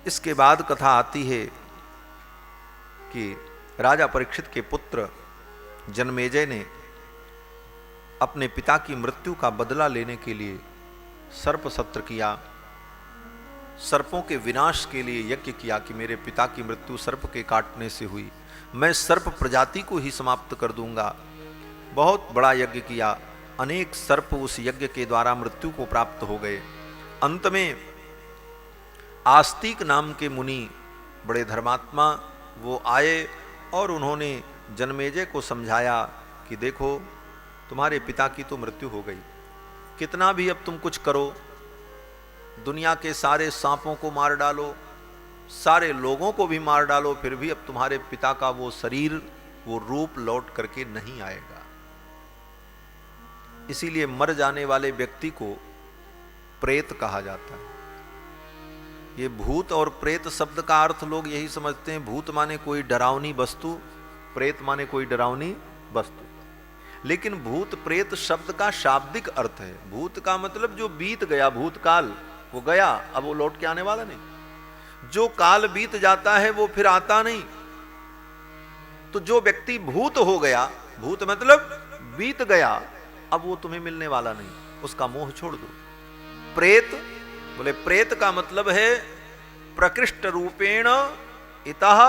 इसके बाद कथा आती है कि राजा परीक्षित के पुत्र जनमेजय ने अपने पिता की मृत्यु का बदला लेने के लिए सर्प सत्र किया, सर्पों के विनाश के लिए यज्ञ किया कि मेरे पिता की मृत्यु सर्प के काटने से हुई, मैं सर्प प्रजाति को ही समाप्त कर दूंगा। बहुत बड़ा यज्ञ किया, अनेक सर्प उस यज्ञ के द्वारा मृत्यु को प्राप्त हो गए। अंत में आस्तिक नाम के मुनि, बड़े धर्मात्मा, वो आए और उन्होंने जनमेजय को समझाया कि देखो तुम्हारे पिता की तो मृत्यु हो गई, कितना भी अब तुम कुछ करो, दुनिया के सारे सांपों को मार डालो, सारे लोगों को भी मार डालो, फिर भी अब तुम्हारे पिता का वो शरीर, वो रूप लौट करके नहीं आएगा। इसीलिए मर जाने वाले व्यक्ति को प्रेत कहा जाता है। ये भूत और प्रेत शब्द का अर्थ लोग यही समझते हैं, भूत माने कोई डरावनी वस्तु, प्रेत माने कोई डरावनी वस्तु। लेकिन भूत प्रेत शब्द का शाब्दिक अर्थ है, भूत का मतलब जो बीत गया, भूतकाल, वो गया, अब वो लौट के आने वाला नहीं। जो काल बीत जाता है वो फिर आता नहीं। तो जो व्यक्ति भूत हो गया, भूत मतलब बीत गया, अब वो तुम्हें मिलने वाला नहीं, उसका मोह छोड़ दो। प्रेत, बोले प्रेत का मतलब है प्रकृष्ट रूपेण इतः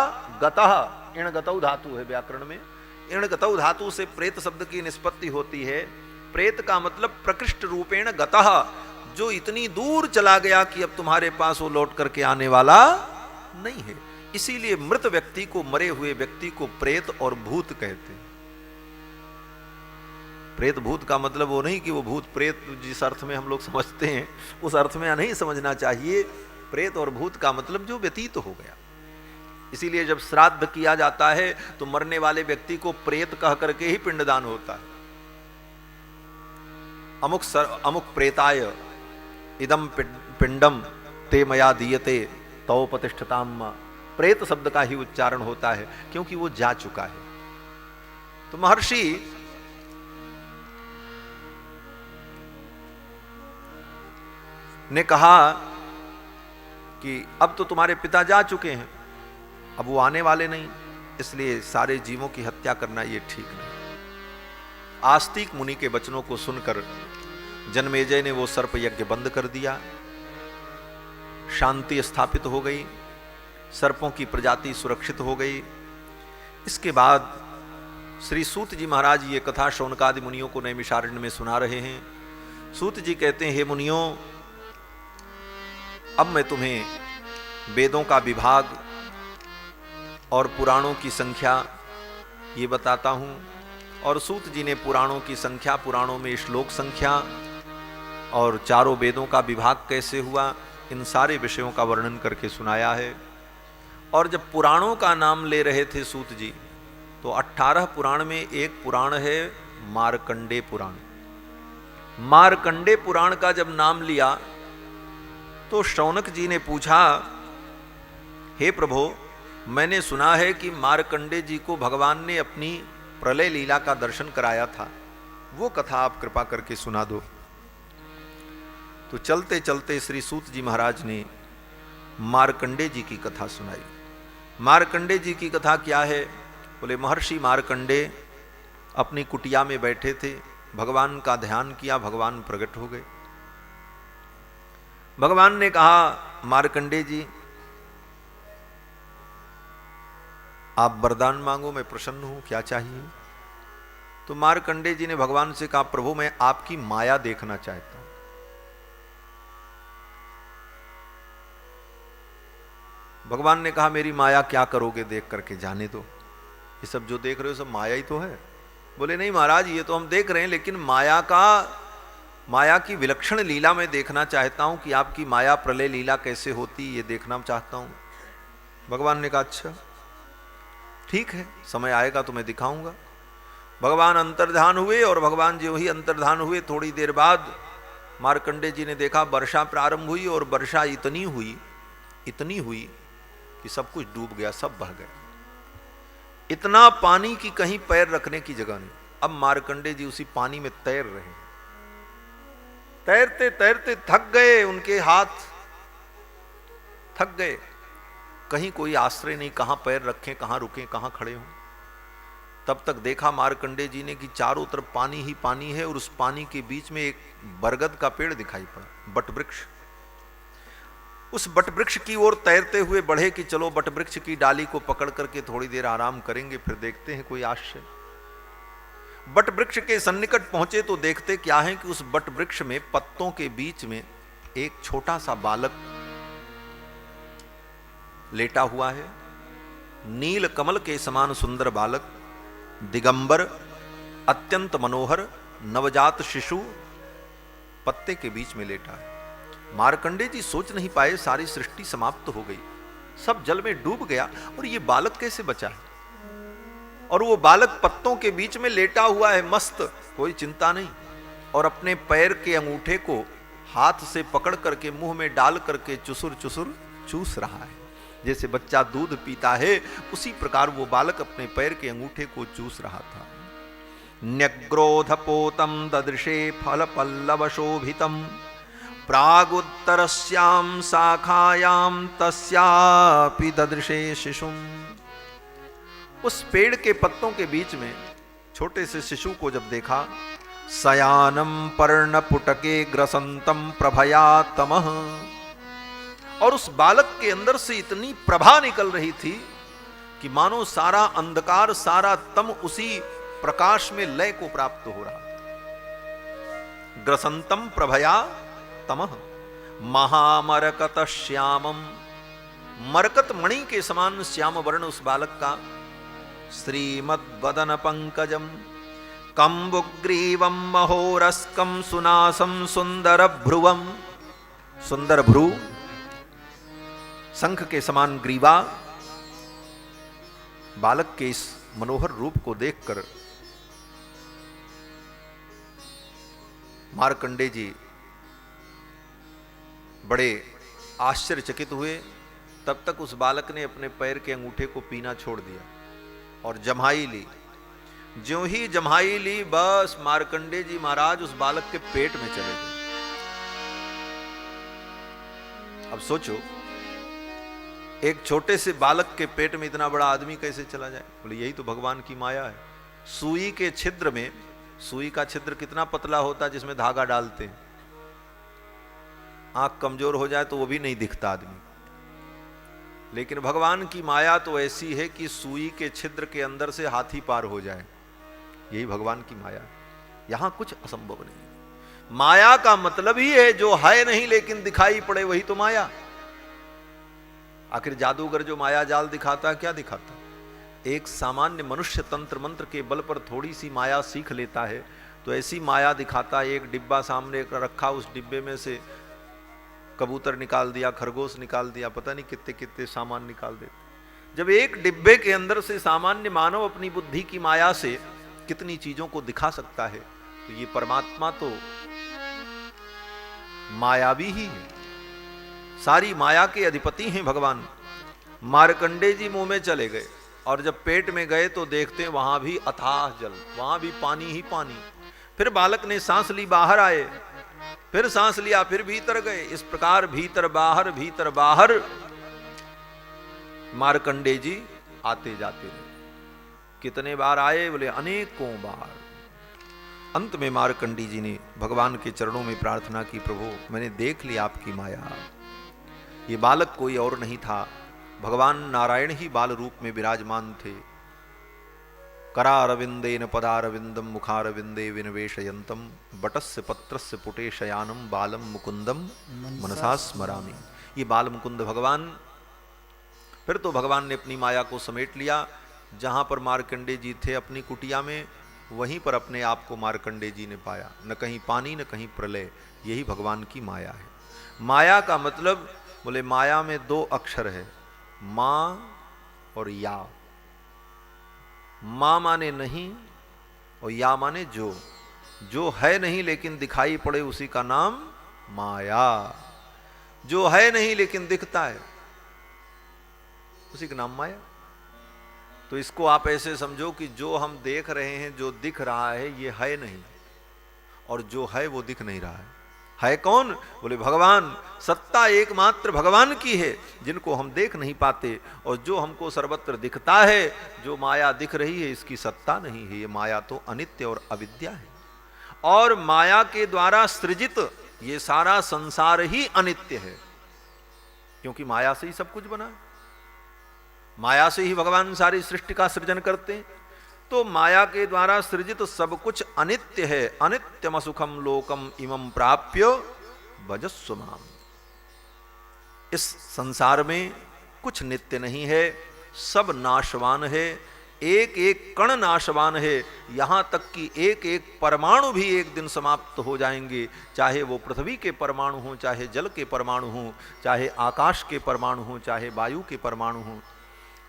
गतः, इण गतौ धातु है व्याकरण में, इण गतौ धातु से प्रेत शब्द की निष्पत्ति होती है। प्रेत का मतलब प्रकृष्ट रूपेण गतः, जो इतनी दूर चला गया कि अब तुम्हारे पास वो लौट करके आने वाला नहीं है। इसीलिए मृत व्यक्ति को, मरे हुए व्यक्ति को प्रेत और भूत कहते हैं। प्रेत भूत का मतलब वो नहीं कि वो भूत प्रेत जिस अर्थ में हम लोग समझते हैं उस अर्थ में नहीं समझना चाहिए। प्रेत और भूत का मतलब जो व्यतीत हो गया। इसीलिए जब श्राद्ध किया जाता है तो मरने वाले व्यक्ति को प्रेत कह करके ही पिंडदान होता है। अमुक प्रेताय इदम पिंडम ते मया दीयते तौ प्रतिष्ठताम, प्रेत शब्द का ही उच्चारण होता है क्योंकि वो जा चुका है। तो महर्षि ने कहा कि अब तो तुम्हारे पिता जा चुके हैं, अब वो आने वाले नहीं, इसलिए सारे जीवों की हत्या करना ये ठीक नहीं। आस्तिक मुनि के वचनों को सुनकर जनमेजय ने वो सर्प यज्ञ बंद कर दिया, शांति स्थापित हो गई, सर्पों की प्रजाति सुरक्षित हो गई। इसके बाद श्री सूत जी महाराज ये कथा शौनकादि मुनियों को नैमिषारण्य में सुना रहे हैं। सूत जी कहते हैं, हे मुनियों, अब मैं तुम्हें वेदों का विभाग और पुराणों की संख्या ये बताता हूँ। और सूत जी ने पुराणों की संख्या, पुराणों में श्लोक संख्या और चारों वेदों का विभाग कैसे हुआ, इन सारे विषयों का वर्णन करके सुनाया है। और जब पुराणों का नाम ले रहे थे सूत जी, तो 18 पुराण में एक पुराण है मार्कंडे पुराण। मार्कंडे पुराण का जब नाम लिया तो शौनक जी ने पूछा, हे प्रभो, मैंने सुना है कि मार्कंडे जी को भगवान ने अपनी प्रलय लीला का दर्शन कराया था, वो कथा आप कृपा करके सुना दो। तो चलते चलते श्री सूत जी महाराज ने मार्कंडे जी की कथा सुनाई। मार्कंडे जी की कथा क्या है? बोले महर्षि मार्कंडे अपनी कुटिया में बैठे थे, भगवान का ध्यान किया, भगवान प्रकट हो गए। भगवान ने कहा, मार्कंडे जी आप वरदान मांगो, मैं प्रसन्न हूं, क्या चाहिए? तो मार्कंडे जी ने भगवान से कहा, प्रभु मैं आपकी माया देखना चाहता हूं। भगवान ने कहा, मेरी माया क्या करोगे देख करके, जाने दो, ये सब जो देख रहे हो सब माया ही तो है। बोले नहीं महाराज, ये तो हम देख रहे हैं, लेकिन माया की विलक्षण लीला मैं देखना चाहता हूं कि आपकी माया प्रलय लीला कैसे होती, ये देखना चाहता हूं। भगवान ने कहा, अच्छा ठीक है, समय आएगा तो मैं दिखाऊंगा। भगवान अंतर्धान हुए और भगवान जो ही अंतर्धान हुए, थोड़ी देर बाद मार्कंडे जी ने देखा वर्षा प्रारंभ हुई और वर्षा इतनी हुई कि सब कुछ डूब गया, सब बह गया। इतना पानी की कहीं पैर रखने की जगह नहीं। अब मार्कंडे जी उसी पानी में तैर रहे हैं। तैरते तैरते थक गए, उनके हाथ थक गए, कहीं कोई आश्रय नहीं, कहां पैर रखें, कहां रुकें, कहां खड़े हों। तब तक देखा मार्कंडेय जी ने कि चारों तरफ पानी ही पानी है और उस पानी के बीच में एक बरगद का पेड़ दिखाई पड़ा, बट वृक्ष। उस बट वृक्ष की ओर तैरते हुए बढ़े कि चलो बट वृक्ष की डाली को पकड़ करके थोड़ी देर आराम करेंगे, फिर देखते हैं कोई आश्चर्य। बट वृक्ष के सन्निकट पहुंचे तो देखते क्या है कि उस बट वृक्ष में पत्तों के बीच में एक छोटा सा बालक लेटा हुआ है, नील कमल के समान सुंदर बालक, दिगंबर, अत्यंत मनोहर, नवजात शिशु पत्ते के बीच में लेटा है। मार्कंडेय जी सोच नहीं पाए, सारी सृष्टि समाप्त हो गई, सब जल में डूब गया और ये बालक कैसे बचा है। और वो बालक पत्तों के बीच में लेटा हुआ है, मस्त, कोई चिंता नहीं, और अपने पैर के अंगूठे को हाथ से पकड़ करके मुंह में डाल करके चुसुर चुसुर चूस रहा है। जैसे बच्चा दूध पीता है उसी प्रकार वो बालक अपने पैर के अंगूठे को चूस रहा था। न्यग्रोधपोतम ददृशे फल पल्लव शोभितम प्रागुत्तरस्याम शाखायाम तस्यापि ददृशे शिशुम। उस पेड़ के पत्तों के बीच में छोटे से शिशु को जब देखा, सयानम पर्णपुटके ग्रसंतम प्रभया तमः, और उस बालक के अंदर से इतनी प्रभा निकल रही थी कि मानो सारा अंधकार, सारा तम उसी प्रकाश में लय को प्राप्त हो रहा। ग्रसंतम प्रभया तमः महामरकत श्यामम, मरकत मणि के समान श्याम वर्ण उस बालक का, श्रीमद्वदन पंकजम कंबुग्रीवम महोरस्कम सुनासम सुंदर भ्रुवम, सुंदर भ्रू, शंख के समान ग्रीवा। बालक के इस मनोहर रूप को देखकर मार्कंडेय जी बड़े आश्चर्यचकित हुए। तब तक उस बालक ने अपने पैर के अंगूठे को पीना छोड़ दिया और जम्हाई ली। ज्यों ही जम्हाई ली, बस मार्कंडेय जी महाराज उस बालक के पेट में चले गए। अब सोचो, एक छोटे से बालक के पेट में इतना बड़ा आदमी कैसे चला जाए। बोले यही तो भगवान की माया है। सुई के छिद्र में, सुई का छिद्र कितना पतला होता है जिसमें धागा डालते हैं, आंख कमजोर हो जाए तो वो भी नहीं दिखता आदमी। लेकिन भगवान की माया तो ऐसी है कि सुई के छिद्र के अंदर से हाथी पार हो जाए, यही भगवान की माया। यहां कुछ असंभव नहीं। माया का मतलब ही है जो है नहीं लेकिन दिखाई पड़े, वही तो माया। आखिर जादूगर जो माया जाल दिखाता है, क्या दिखाता है? एक सामान्य मनुष्य तंत्र मंत्र के बल पर थोड़ी सी माया सीख लेता है तो ऐसी माया दिखाता है। एक डिब्बा सामने रखा, उस डिब्बे में से कबूतर निकाल दिया, खरगोश निकाल दिया, पता नहीं कितने कितने सामान निकाल देते। जब एक डिब्बे के अंदर से सामान्य मानव अपनी बुद्धि की माया से कितनी चीजों को दिखा सकता है, तो ये परमात्मा तो मायावी ही है, सारी माया के अधिपति हैं भगवान। मार्कंडेय जी मुंह में चले गए और जब पेट में गए तो देखते हैं वहां भी अथाह जल, वहां भी पानी ही पानी। फिर बालक ने सांस ली, बाहर आए, फिर सांस लिया, फिर भीतर गए। इस प्रकार भीतर बाहर मार्कंडेय जी आते जाते रहे। कितने बार आए? बोले अनेकों बार। अंत में मार्कंडेय जी ने भगवान के चरणों में प्रार्थना की, प्रभु मैंने देख ली आपकी माया। ये बालक कोई और नहीं था, भगवान नारायण ही बाल रूप में विराजमान थे। करारविंदेन पदारविंदम मुखारविंदे विनवेशयंतम बटस्य पत्रस्य पुटे शयानम बालम मुकुंदम मनसा स्मरामि। ये बाल मुकुंद भगवान। फिर तो भगवान ने अपनी माया को समेट लिया। जहां पर मार्कंडेय जी थे अपनी कुटिया में, वहीं पर अपने आप को मार्कंडेय जी ने पाया। न कहीं पानी न कहीं प्रलय, यही भगवान की माया है। माया का मतलब, बोले माया में दो अक्षर है, मां और या। मां माने नहीं और या माने जो। जो है नहीं लेकिन दिखाई पड़े उसी का नाम माया। जो है नहीं लेकिन दिखता है उसी का नाम माया। तो इसको आप ऐसे समझो कि जो हम देख रहे हैं, जो दिख रहा है, ये है नहीं, और जो है वो दिख नहीं रहा है। है कौन? बोले भगवान। सत्ता एकमात्र भगवान की है, जिनको हम देख नहीं पाते, और जो हमको सर्वत्र दिखता है, जो माया दिख रही है, इसकी सत्ता नहीं है। ये माया तो अनित्य और अविद्या है, और माया के द्वारा सृजित ये सारा संसार ही अनित्य है, क्योंकि माया से ही सब कुछ बना। माया से ही भगवान सारी सृष्टि का सृजन करते हैं। तो माया के द्वारा सृजित सब कुछ अनित्य है। अनित्यम सुखम लोकम इमं प्राप्य भजस्व माम। इस संसार में कुछ नित्य नहीं है, सब नाशवान है, एक एक कण नाशवान है, यहां तक कि एक एक परमाणु भी एक दिन समाप्त हो जाएंगे, चाहे वो पृथ्वी के परमाणु हों, चाहे जल के परमाणु हों, चाहे आकाश के परमाणु हों, चाहे वायु के परमाणु हों,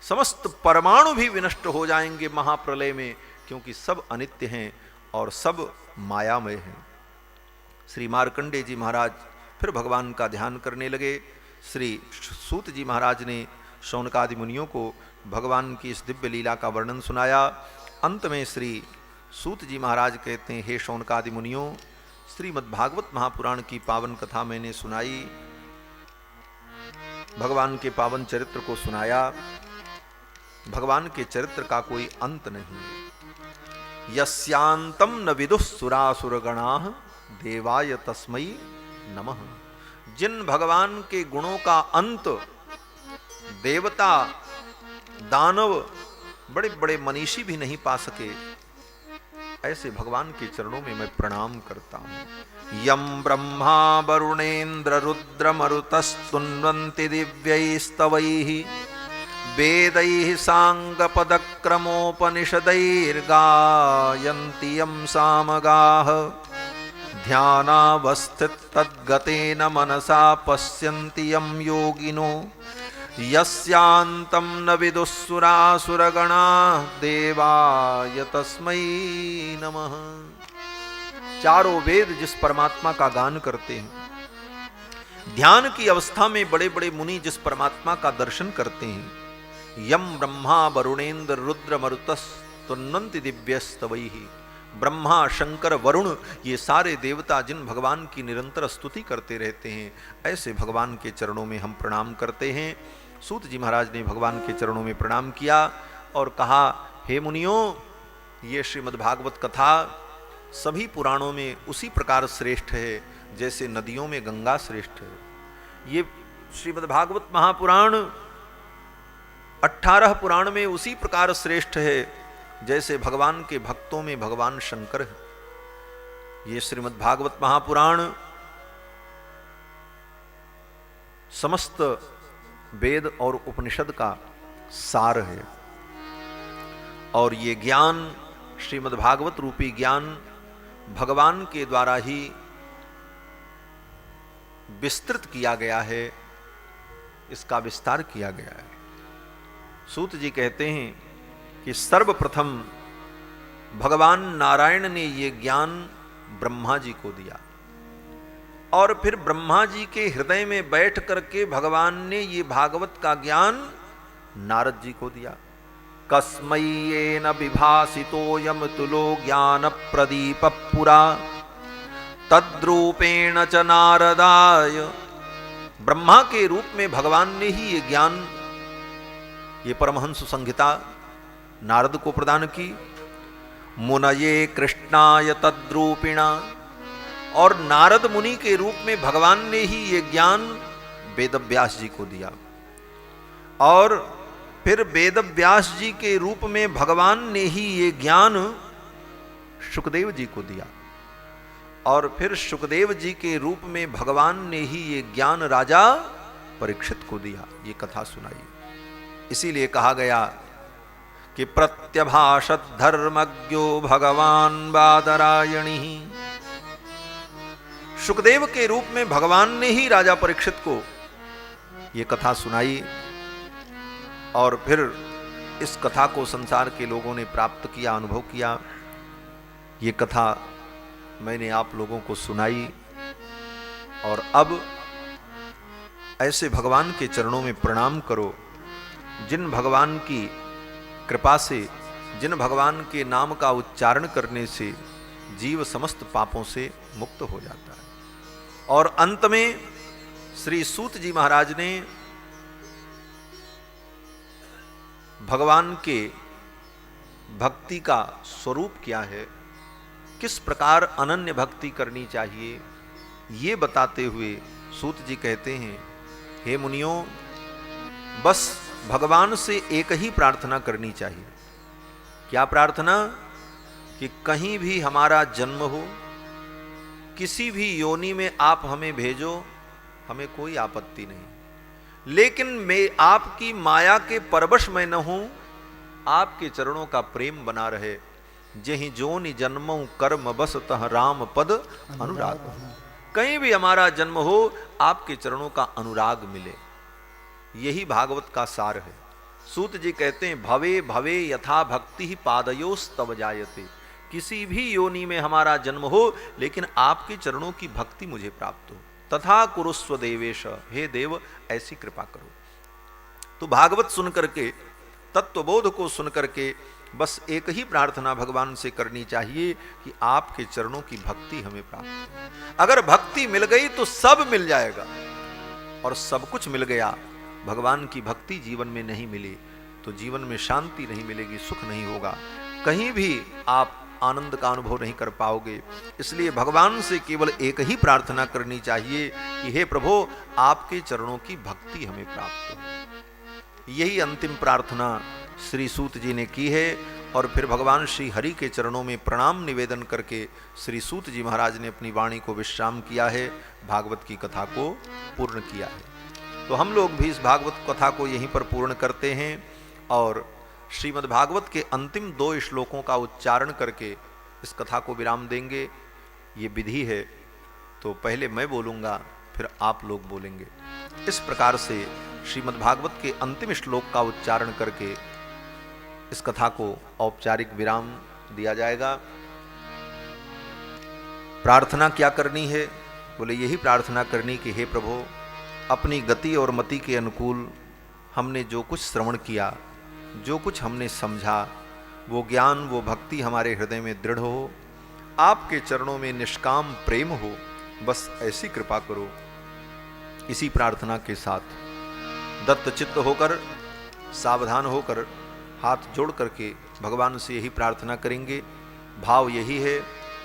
समस्त परमाणु भी विनष्ट हो जाएंगे महाप्रलय में, क्योंकि सब अनित्य हैं और सब मायामय हैं। श्री मार्कंडेय जी महाराज फिर भगवान का ध्यान करने लगे। श्री सूत जी महाराज ने शौनकादि मुनियों को भगवान की इस दिव्य लीला का वर्णन सुनाया। अंत में श्री सूत जी महाराज कहते हैं, हे शौनकादि मुनियों, श्रीमद्भागवत महापुराण की पावन कथा मैंने सुनाई, भगवान के पावन चरित्र को सुनाया। भगवान के चरित्र का कोई अंत नहीं। यस्यांतम न विदुः सुरासुरगणाः देवाय तस्मै नमः। जिन भगवान के गुणों का अंत देवता, दानव, बड़े बड़े मनीषी भी नहीं पा सके, ऐसे भगवान के चरणों में मैं प्रणाम करता हूं। यम ब्रह्मा वरुणेन्द्र रुद्र मरुतस्तुन्वन्ति दिव्यैस्तवैः वेदैः साङ्गपदक्रमोपनिषदैर्गायन्ति यं सामगाः ध्यानावस्थिततद्गतेन मनसा पश्यन्ति यं योगिनो यस्यान्तं न विदुःसुरासुरगणाः देवाय तस्मै नमः। चारों वेद जिस परमात्मा का गान करते हैं, ध्यान की अवस्था में बड़े बड़े मुनि जिस परमात्मा का दर्शन करते हैं, यम ब्रह्मा वरुणेन्द्र रुद्र मरुतस्तुन्वन्ति दिव्यस्तवैः, ब्रह्मा शंकर वरुण ये सारे देवता जिन भगवान की निरंतर स्तुति करते रहते हैं, ऐसे भगवान के चरणों में हम प्रणाम करते हैं। सूत जी महाराज ने भगवान के चरणों में प्रणाम किया और कहा, हे मुनियों, ये श्रीमद्भागवत कथा सभी पुराणों में उसी प्रकार श्रेष्ठ है जैसे नदियों में गंगा श्रेष्ठ है। ये श्रीमद्भागवत महापुराण 18 पुराण में उसी प्रकार श्रेष्ठ है जैसे भगवान के भक्तों में भगवान शंकर है। ये श्रीमद्भागवत महापुराण समस्त वेद और उपनिषद का सार है, और ये ज्ञान, श्रीमद्भागवत रूपी ज्ञान भगवान के द्वारा ही विस्तृत किया गया है, इसका विस्तार किया गया है। सूत जी कहते हैं कि सर्वप्रथम भगवान नारायण ने ये ज्ञान ब्रह्मा जी को दिया, और फिर ब्रह्मा जी के हृदय में बैठ करके भगवान ने ये भागवत का ज्ञान नारद जी को दिया। कस्मै येन विभासितोऽयं तुलो ज्ञान प्रदीप पुरा तद्रूपेण च नारदाय। ब्रह्मा के रूप में भगवान ने ही ये ज्ञान, ये परमहंस संहिता नारद को प्रदान की। मुनये कृष्णाय तद्रूपिणा, और नारद मुनि के रूप में भगवान ने ही ये ज्ञान वेदव्यास जी को दिया, और फिर वेदव्यास जी के रूप में भगवान ने ही ये ज्ञान शुकदेव जी को दिया, और फिर शुकदेव जी के रूप में भगवान ने ही ये ज्ञान राजा परीक्षित को दिया। ये कथा सुनाई। इसीलिए कहा गया कि प्रत्यभाषत धर्मज्ञो भगवान बादरायणी। शुकदेव के रूप में भगवान ने ही राजा परीक्षित को ये कथा सुनाई, और फिर इस कथा को संसार के लोगों ने प्राप्त किया, अनुभव किया। ये कथा मैंने आप लोगों को सुनाई, और अब ऐसे भगवान के चरणों में प्रणाम करो जिन भगवान की कृपा से, जिन भगवान के नाम का उच्चारण करने से जीव समस्त पापों से मुक्त हो जाता है। और अंत में श्री सूत जी महाराज ने भगवान के भक्ति का स्वरूप क्या है, किस प्रकार अनन्य भक्ति करनी चाहिए, ये बताते हुए सूत जी कहते हैं, हे मुनियों, बस भगवान से एक ही प्रार्थना करनी चाहिए। क्या प्रार्थना? कि कहीं भी हमारा जन्म हो, किसी भी योनि में आप हमें भेजो, हमें कोई आपत्ति नहीं, लेकिन मैं आपकी माया के परवश में न हूं, आपके चरणों का प्रेम बना रहे। जहीं जोनि जन्मों कर्म बस तह राम पद अनुराग। कहीं भी हमारा जन्म हो, आपके चरणों का अनुराग मिले। यही भागवत का सार है। सूत जी कहते हैं, भवे भवे यथा भक्ति ही पादयोस तव जायते। किसी भी योनि में हमारा जन्म हो, लेकिन आपके चरणों की भक्ति मुझे प्राप्त हो। तथा कुरुस्व देवेश, हे देव ऐसी कृपा करो। तो भागवत सुन करके, तत्वबोध को सुन करके बस एक ही प्रार्थना भगवान से करनी चाहिए कि आपके चरणों की भक्ति हमें प्राप्त हो। अगर भक्ति मिल गई तो सब मिल जाएगा, और सब कुछ मिल गया, भगवान की भक्ति जीवन में नहीं मिली तो जीवन में शांति नहीं मिलेगी, सुख नहीं होगा, कहीं भी आप आनंद का अनुभव नहीं कर पाओगे। इसलिए भगवान से केवल एक ही प्रार्थना करनी चाहिए कि हे प्रभु, आपके चरणों की भक्ति हमें प्राप्त हो। यही अंतिम प्रार्थना श्री सूत जी ने की है। और फिर भगवान श्री हरि के चरणों में प्रणाम निवेदन करके श्री सूत जी महाराज ने अपनी वाणी को विश्राम किया है, भागवत की कथा को पूर्ण किया है। तो हम लोग भी इस भागवत कथा को यहीं पर पूर्ण करते हैं और श्रीमद् भागवत के अंतिम 2 श्लोकों का उच्चारण करके इस कथा को विराम देंगे। ये विधि है, तो पहले मैं बोलूँगा, फिर आप लोग बोलेंगे। इस प्रकार से श्रीमद् भागवत के अंतिम श्लोक का उच्चारण करके इस कथा को औपचारिक विराम दिया जाएगा। प्रार्थना क्या करनी है? बोले यही प्रार्थना करनी कि हे प्रभु, अपनी गति और मति के अनुकूल हमने जो कुछ श्रवण किया, जो कुछ हमने समझा, वो ज्ञान, वो भक्ति हमारे हृदय में दृढ़ हो, आपके चरणों में निष्काम प्रेम हो, बस ऐसी कृपा करो। इसी प्रार्थना के साथ दत्त चित्त होकर, सावधान होकर, हाथ जोड़ करके भगवान से यही प्रार्थना करेंगे। भाव यही है।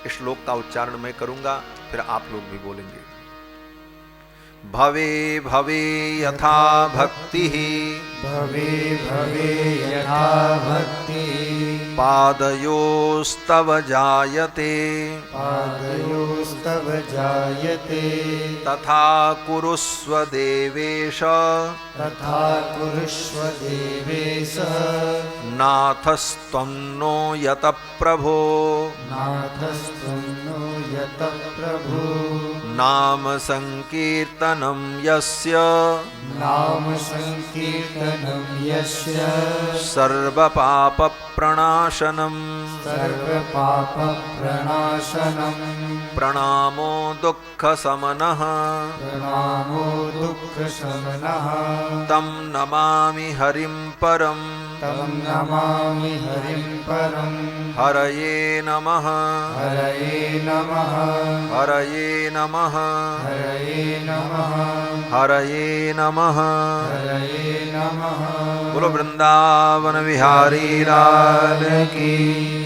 इस श्लोक का उच्चारण मैं करूंगा, फिर आप लोग भी बोलेंगे। भवे भवे यथा भक्ति, भवे भवे यथा भक्ति, पादयोस्तव जायते, पादयोस्तव जायते, तथा कुरुस्व देवेश, तथा कुरुष्व देवेश, नाथस्त्वं नो यत प्रभो, नाथस्त्वं नो यत प्रभो, नाम संकीर्तनं यस्य, नाम संकीर्तनं यस्य, सर्वपाप प्रणाशनम्, सर्वपाप प्रणाशनम्, प्रणामो दुःखशमनः, प्रणामो दुःखशमनः, तं नमामि हरिं परम्, तं नमामि हरिं परम्, हरये नमः, हरये नमः, हरये नमः, हरये नमः, हरये नमः। हरये नमः। बोलो वृंदावन बिहारी लाल की,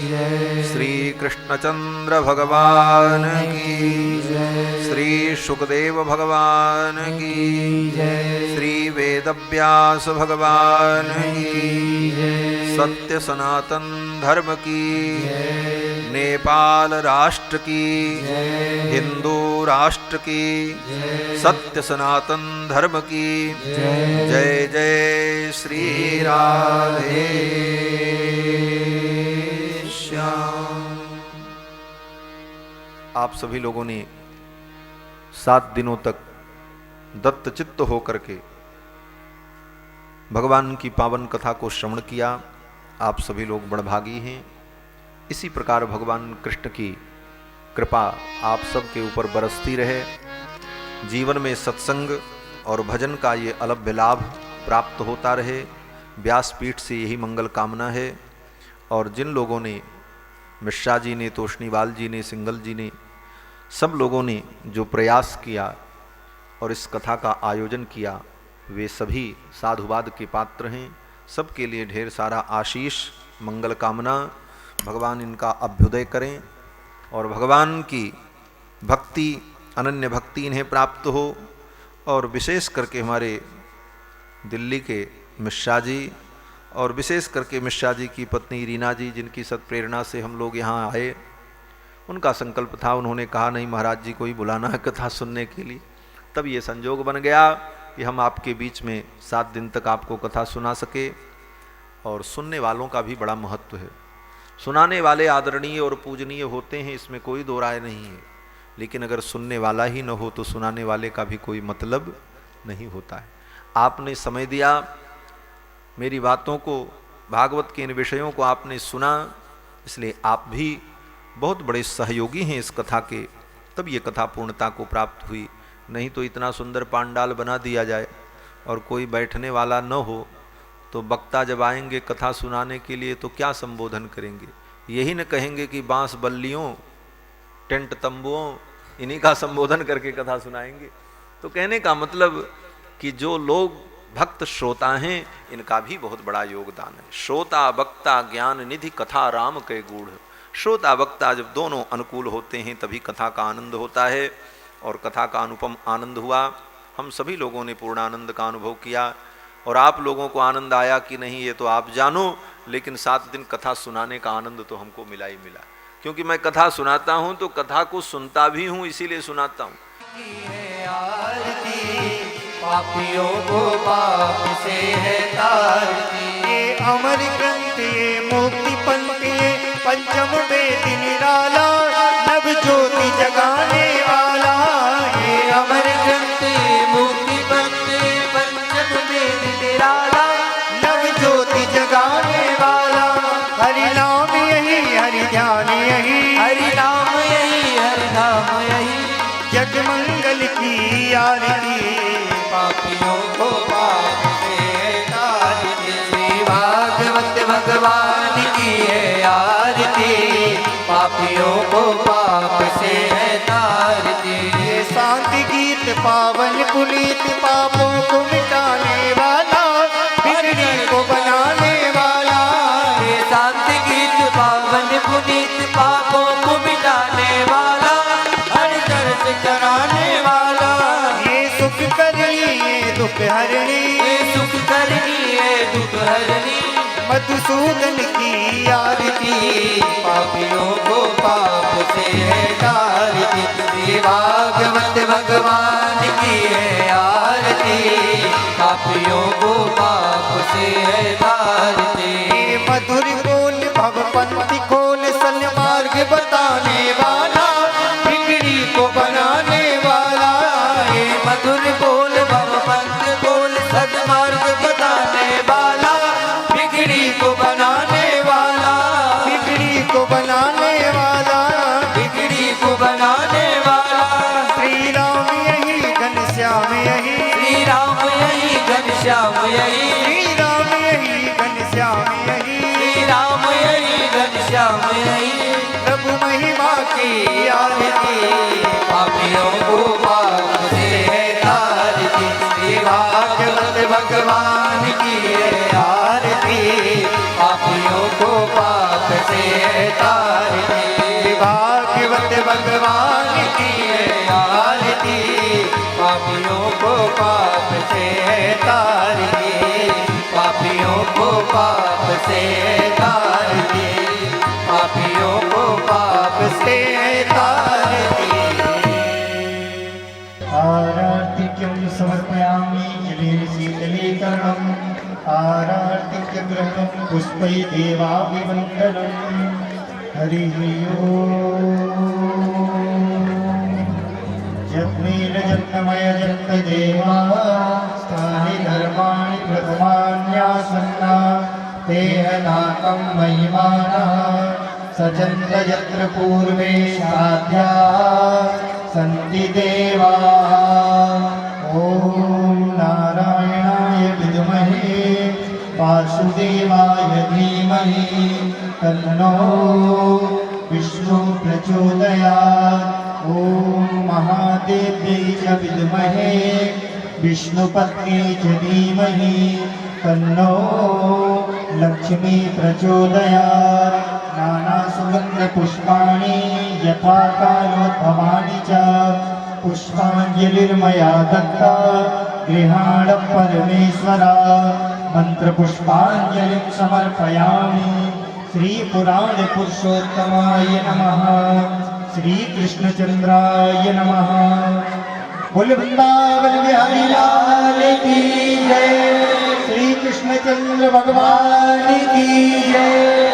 जय श्री कृष्णचंद्र भगवान की, जय श्री सुखदेव भगवान की, जय श्री वेदव्यास भगवान की, जय सत्य सनातन धर्म की, जय नेपाल राष्ट्र की, जय हिंदू राष्ट्र की, जय सत्य सनातन धर्म की, जय जय जय श्री राधे श्याम। आप सभी लोगों ने 7 दिनों तक दत्तचित्त होकर के भगवान की पावन कथा को श्रवण किया। आप सभी लोग बड़भागी हैं। इसी प्रकार भगवान कृष्ण की कृपा आप सबके ऊपर बरसती रहे। जीवन में सत्संग और भजन का ये अलभ्य लाभ प्राप्त होता रहे। व्यासपीठ से यही मंगल कामना है। और जिन लोगों ने, मिश्रा जी ने, तोष्णीवाल जी ने, सिंगल जी ने सब लोगों ने जो प्रयास किया और इस कथा का आयोजन किया वे सभी साधुवाद के पात्र हैं। सबके लिए ढेर सारा आशीष, मंगल कामना। भगवान इनका अभ्युदय करें और भगवान की भक्ति, अनन्य भक्ति इन्हें प्राप्त हो। और विशेष करके हमारे दिल्ली के मिश्रा जी और विशेष करके मिश्रा जी की पत्नी रीना जी, जिनकी सत्प्रेरणा से हम लोग यहाँ आए, उनका संकल्प था, उन्होंने कहा नहीं महाराज जी को ही बुलाना है कथा सुनने के लिए। तब ये संजोग बन गया कि हम आपके बीच में 7 दिन तक आपको कथा सुना सके। और सुनने वालों का भी बड़ा महत्व है। सुनाने वाले आदरणीय और पूजनीय होते हैं, इसमें कोई दो राय नहीं है, लेकिन अगर सुनने वाला ही न हो तो सुनाने वाले का भी कोई मतलब नहीं होता है। आपने समय दिया, मेरी बातों को, भागवत के इन विषयों को आपने सुना, इसलिए आप भी बहुत बड़े सहयोगी हैं इस कथा के, तब ये कथा पूर्णता को प्राप्त हुई। नहीं तो इतना सुंदर पांडाल बना दिया जाए और कोई बैठने वाला न हो तो वक्ता जब आएंगे कथा सुनाने के लिए तो क्या संबोधन करेंगे? यही न कहेंगे कि बांस बल्लियों, टेंट तंबुओं, इन्हीं का संबोधन करके कथा सुनाएंगे। तो कहने का मतलब कि जो लोग भक्त श्रोता हैं, इनका भी बहुत बड़ा योगदान है। श्रोता वक्ता ज्ञान निधि कथा राम के गूढ़। श्रोता वक्ता जब दोनों अनुकूल होते हैं तभी कथा का आनंद होता है, और कथा का अनुपम आनंद हुआ। हम सभी लोगों ने पूर्ण आनंद का अनुभव किया, और आप लोगों को आनंद आया कि नहीं ये तो आप जानो, लेकिन 7 दिन कथा सुनाने का आनंद तो हमको मिला ही मिला। क्योंकि मैं कथा सुनाता हूँ तो कथा को सुनता भी हूँ, इसीलिए सुनाता हूँ। पापियों को पाप से है तारती, ये अमर ग्रंथ, ये मुक्ति पंथ, ये पंचम वेद निराला, नव ज्योति जगाने वाला। ये अमर ग्रंथ, ये मुक्ति पंथ, ये पंचम वेद निराला, नव ज्योति जगाने वाला। हरि नाम यही, हरि ध्यान यही, हरि नाम यही, हरि नाम यही, जग मंगल की आरती। पापियों को पाप से तारती, श्री भागवत भगवान की है आरती। पापियों को पाप से तारती, ये शांति गीत पावन पुनीत, पापों को मिटाने वाला, बिगड़ी को बनाने वाला। ये शांति गीत पावन पुनीत, पापों को मिटाने वाला, हर दर्द कराने वाला। ये सुख करनी, ये दुख हरणी, ये सुख करनी, ये दुख हरणी, मधुसूदन की आरती। पापियों को पाप से है तारती, श्री भागवत भगवान की है आरती। पापियों को पाप से है तारती, मधुर बोल भवपंथी खोल, सन्मार्ग बताने वाला, बिगड़ी को बनाने वाला। ये मधुर बोल भवपंथ बोल, सन्मार्ग बताने वाला, बिगड़ी को बनाने वाला, बिगड़ी को बनाने वाला, बिगड़ी को बनाने वाला। श्री राम यही घनश्याम यही, श्री राम यही घनश्याम यही, श्री राम यही घनश्याम यही, श्री राम यही घनश्याम यही, प्रभु महिमा की आरती। पापियों को पाप से है तारती, श्री भागवत भगवान की है आरती। पापियों को पाप से है तारती, श्री भागवत भगवान की है आरती। पापियों को पाप से है तारती, पापियों को पाप से है तारती, पापियों को पाप से है तारती। आरार्तिक्यं समर्पयामि जले शीतलीकरणम्, आरार्तिक्यग्रहणं पुष्पै देवाभिवन्दनम्। हरिः ओम्। यज्ञेन देवा स्थानि धर्माणि प्रथमान्यासन्ना, तेह नाकं महिमानः सजन्त यत्र पूर्वे साध्या सन्ति देवाः। ॐ नारायणाय विद्महे वासुदेवाय धीमहि, तन्नो विष्णु प्रचोदयात्। ॐ महादेव्यै च विद्महे विष्णुपत्न्यै च धीमहि तन्नो लक्ष्मी प्रचोदयात्। नानासुगन्धपुष्पाणि यथा कालोद्भवानि च पुष्पाञ्जलिर्मया दत्ता गृहाण परमेश्वरा। मन्त्रपुष्पाञ्जलिं समर्पयामि। श्रीपुराणपुरुषोत्तमाय नमः। श्रीकृष्णचन्द्राय नमः। बोल वृंदावन बिहारी लाल की जय। श्री कृष्णचंद्र भगवान की जय।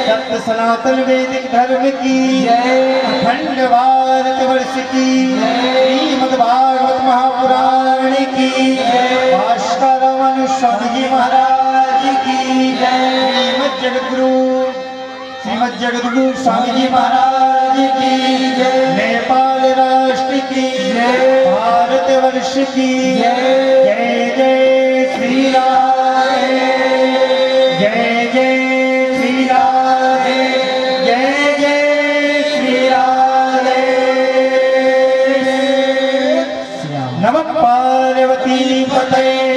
सत्य सनातन वैदिक धर्म की जय। अखंड भारत वर्ष की श्रीमद् भागवत महापुराण की जय। भास्कर स्वामी जी महाराज की जय। श्रीमद् जगद्गुरु स्वामी जी महाराज की जय। नेपाल राष्ट्र की जय। भारत वर्ष की जय। जय जय श्री राधे। जय जय श्री राधे। जय जय श्री राधे। नमः पार्वती पतये